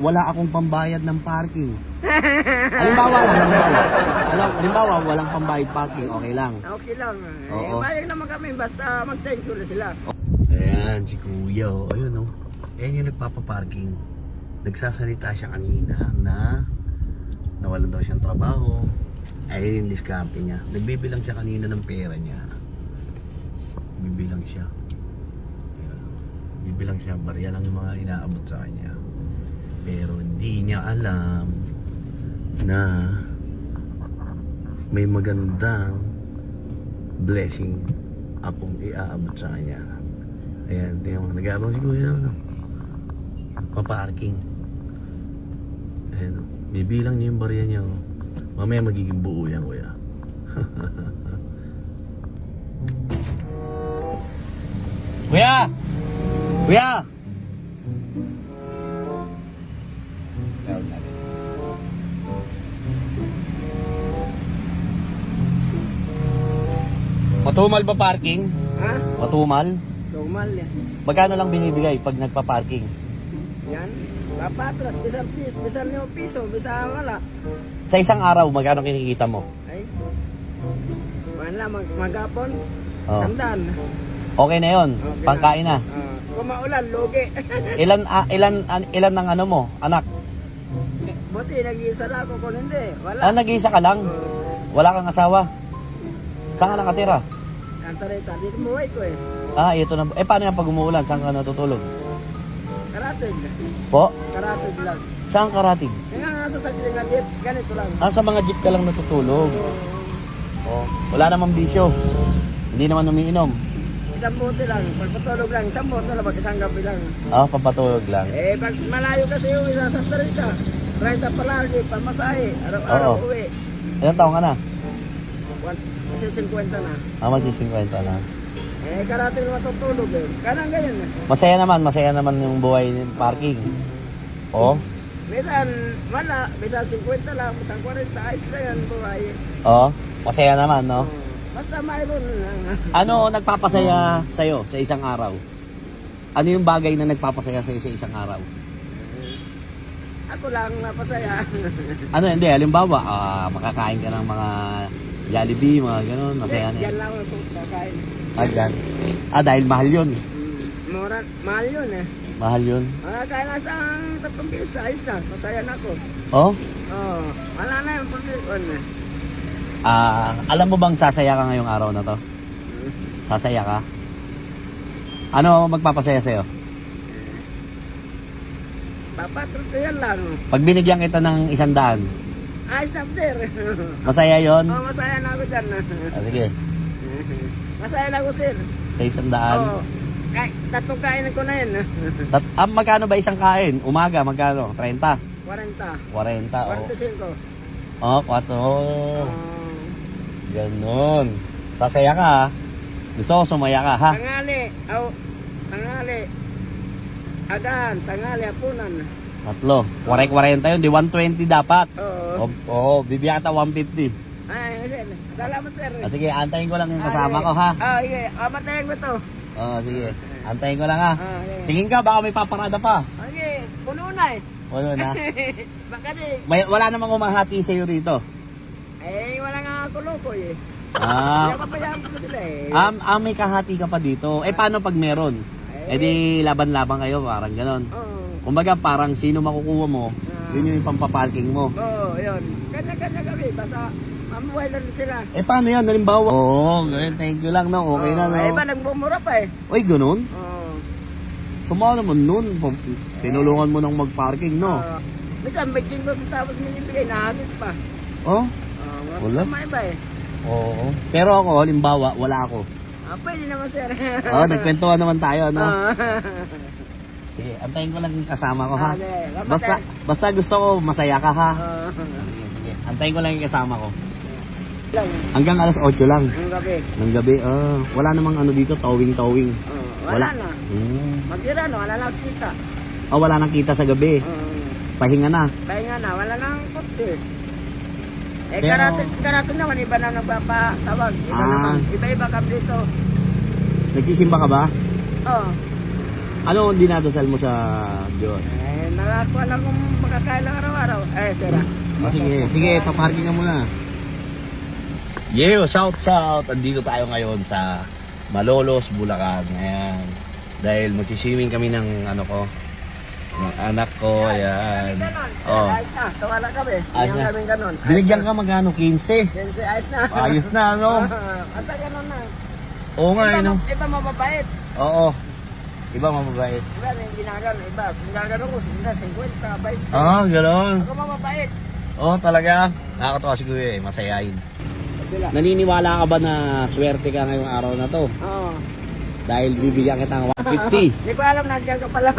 Wala akong pambayad ng parking. Halimbawa, walang pambayad parking, okay lang. Okay lang. Oo. Bayag naman kami, basta mag-thank you sila. Ayan, si Kuya. Ayun, oh. Ayan yung nagpapaparking. Nagsasalita siya kanina na nawalan daw siyang trabaho. Ayun yung diskarte niya. Nagbibilang siya kanina ng pera niya. Bibilang siya. Ayan. Bibilang siya. Barya lang yung mga inaabot sa kanya. Pero hindi niya alam na may magandang blessing akong iaabot sa kanya. Ayan, tingnan mo, nag-aabang si Kuya paparking. Ayan, bibilang niya yung barya niya. Mamaya magiging buo yan, Kuya. Kuya! Kuya! Matumal ba parking? Ha? Matumal? Tumal yan. Magkano lang binibigay pag nagpa-parking? Yan. Papatras, bisan 5 piso, bisan wala. Sa isang araw, magkano kinikita mo? Ay. Wala, maghapon. Oh. 100. Okay na yon, Okay pangkain na. Kung maulan, lugi. Ilan ng ano mo, anak? Buti, nag-iisa lang ako kung hindi. Wala. Nag-iisa ka lang? Wala kang asawa? Saan ka nakatira? Antarita, dito buhay ko eh. Ito na. Paano yan pag umuulan? Saan ka natutulog? Karatig. Po? Karatig lang. Saan karatig? Yung nga sa saglit nga jeep, ganito lang. Sa mga jeep ka lang natutulog? Wala namang bisyo? Hindi naman umiinom? Isang bote lang, pagpatulog lang, isang bote lang, isang gabi lang. Papatulog lang. Pag malayo kasi yung isa sa Antarita, 30 palagi, pamasahe, araw-araw uwi. Ilang taong ka na? 50 na. Mag-50 na. Karating matutulog eh. Kanang ganyan eh. Masaya naman yung buhay ng parking. Minsan, wala, minsan 50 lang, minsan 40, ayos na yan buhay. Masaya naman, no? Basta mayroon lang. Ano nagpapasaya sa'yo sa isang araw? Ano yung bagay na nagpapasaya sa'yo sa isang araw? Ako lang napasaya. Hindi, halimbawa, makakain ka ng mga Jollibee, mga gano'n, masaya na yan. Yan lang ako kakain. Dyan? Dahil mahal yun. Mahal yun eh. Mahal yun? Kaya nga sa 3 piso, ayos na, masaya na ako. Wala na yung problema eh. Alam mo bang sasaya ka ngayong araw na to? Sasaya ka? Ano magpapasaya sa'yo? Papatro yan lang. Pag binigyan kita ng 100, ayos na sir. masaya yun? Masaya na ako dyan. Sige. Masaya na ako sir. Sa 100? Tatlong kainan ko na yun. Magkano ba isang kain? Umaga, magkano? 30? 40. 45. 4. Ganon. Sasaya ka ha? Gusto ko sumaya ka ha? Tangali. Agan, tangali, hapunan. 3. 40 yun, di 120 dapat. Bibigyan kita 150. Sir. Salamat sir. Sige, antayin ko lang yung kasama ko ha? Sige, matayin ko to. Sige, antayin ko lang ha? Okay. Tingin ka, baka may paparada pa. Okay, puno na eh. Puno na? Baka Wala namang umahati sa'yo rito. Wala nga ako loko eh. Kaya papayaman ko sila eh. May kahati ka pa dito. Paano pag meron? Di laban-laban kayo, parang ganon. Kumbaga, parang sino makukuha mo, yun yung pampaparking mo. Yun. Kanya-kanya kami, basta mamuhay lang sila. Paano yan? Halimbawa? Thank you lang, no? Okay na, no? Iba nagbumura pa eh. Ganun? Sumama naman nun. Tinulungan mo ng mag-parking, no? Minsan, bitching ko sa tapos minibigay, nahagis pa. Wala? Masama iba eh. Pero ako, halimbawa, wala ako. Pwede naman sir. Nagkwentuhan naman tayo, no? Sige, antayin ko lang yung kasama ko, ha? Basta gusto ko, masaya ka, ha? Sige, antayin ko lang yung kasama ko. Hanggang alas 8 lang. Ng gabi. Wala namang ano dito, towing. Wala na. Magsira no, wala lang kita. Wala nang kita sa gabi. Pahinga na. Wala nang kotse. Karating naman, iba na nagpapatawag. Iba-iba kami dito. Nagsisimba ka ba? Ano ang dinadasal mo sa Diyos? Nakakuha lang kung makakain lang araw-araw. Sira. Sige, paparking ka muna. South. Andito tayo ngayon sa Malolos, Bulacan. Ayan. Dahil magsiswimming kami ng ng anak ko. Ayan. Oh. Ayos na. Tawala kami. Ayos na. Kami ganun. Binigyan ka magkano? 15? Ayos na. Ayos na, ano? Basta ganun na. Oo nga, ano? Iba mababait. Oo. Iba mababait. Iba yung ginagano. Iba. Ginagano ko. Isa 50. Bait. Gano'n. Ako mababait. Oo, talaga. Nakakatawa si Kuya eh. Masayain. Naniniwala ka ba na swerte ka ngayong araw na to? Oo. Dahil bibigyan kita ng 150. Hindi ko alam, nandiyan ka pala.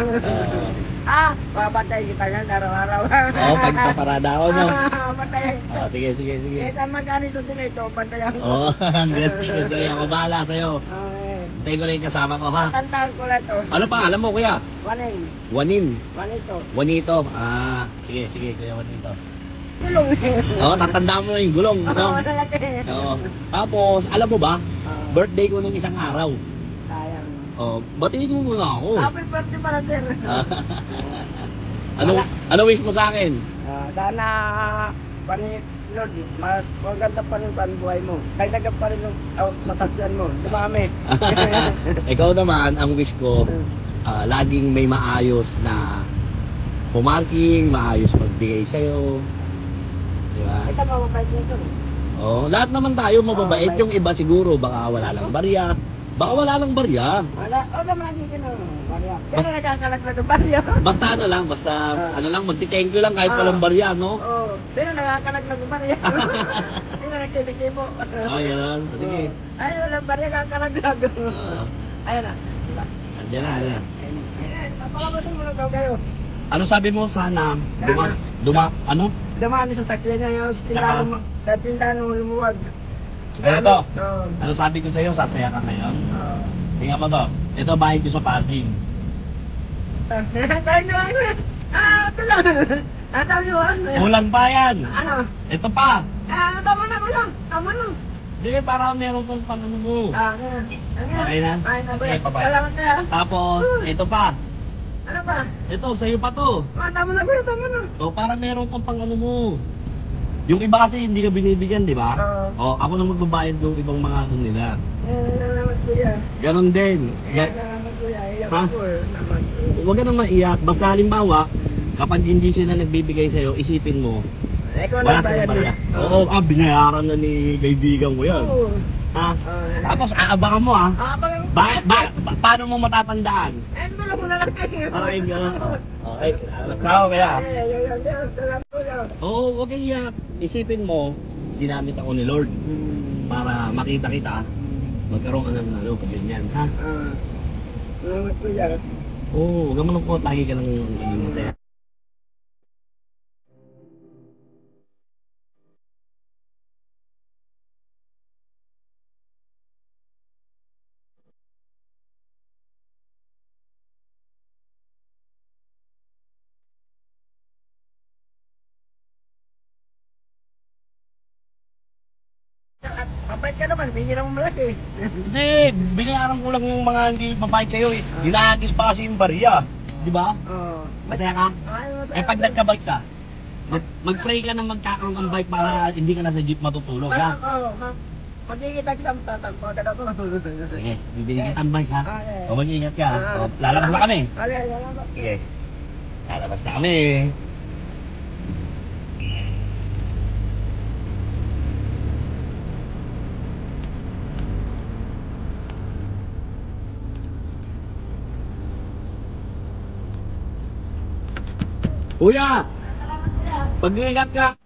Papatay kita yan araw-araw. Oo, pagpaparada ako, no? Patay. Sige. Ito magkano sa ito, patay ako. Oo, sige. Ako bahala sa'yo. Tayo ko rin kasama ko, ha? Tandaan ko lang ito. Ano pangalan mo, Kuya? Wanin. Juanito. Sige, Kuya Juanito. Gulong. Oo, tatandaan mo yung gulong. Oo, talaga. Oo. Tapos, alam mo ba? Birthday ko nung isang araw. Sayang. Oh, batiin mo muna ako. Happy birthday para sir. Ano wish mo sa akin? Sana Lord, maganda pa rin buhay mo. Kailangan pa rin yung sasakyan mo. Dumami. Ikaw naman, ang wish ko, laging may maayos na pumarking, maayos magbigay sa'yo. Diba? Ito mababait nito. Oh, lahat naman tayo mababait. Yung iba siguro, baka wala lang barya. Wala, naman dito na. Pero nakakalag na sa barya. Basta magti-thank you lang kahit walang barya, no? Oo. Pero nakakalag na sa barya. Hindi na nagtibikibo. Yan. Sige. Ay, walang barya, nakakalag na. Ayan na. Andiyan na. Papakabasan mo lang daw kayo. Ano sabi mo sana? Dumaan sa sakyan niya yung tindahan mo lumuwag. Ito. Ano sabi ko sa'yo? Sasaya ka ngayon? Tingnan mo to. Ito bayad ko sa parking. Ito lang. Kulang pa yan. Ano? Ito pa. Tama na. Hindi, para meron kong panano mo. Okay na? Okay, bye-bye. Salamat na. Tapos, ito pa. Ano pa? Ito, sa'yo pa to. Tama na. O, para meron kang pangano mo. Yung iba kasi hindi ka binibigyan, di ba? O, ako na magbabayad yung ibang mga ano nila. Salamat kuya. Ganon din. Salamat kuya. Ha? Huwag ka nang maiyak. Basta halimbawa, kapag hindi sila nagbibigay sa'yo, isipin mo, wala silang barya. Oo, binayaran na ni kaibigan ko yan. Ha? Tapos aabangan mo, ha? Paano mo matatandaan? Wala mo na lang kayo. Okay, basta ako kaya. Oo, huwag kang iyak. Isipin mo, ginamit ako ni Lord para makita kita, magkaroon ka ng ganyan, ha? Salamat kuya. Oo, huwag ka malungkot, lagi ka lang masaya. Mabait ka naman, bigyan mo malaki. Hindi, binayaran ko lang yung mga hindi mabait sa'yo eh. Ginagis pa kasi yung barya. Di ba? Oo. Masaya ka? Pag nagka-bike ka, mag-pray ka na magkakaroon ng bike para hindi ka na sa jeep matutulog, ha? Oo. Magkikita kita, tatagpo ka na ako. Sige, bibigyan kita ng bike, ha? Okay. O mag-iingat ka, ha? O, lalabas na kami. Okay, salamat. Sige. Lalabas na kami. Kuya! Pag-iingat ka!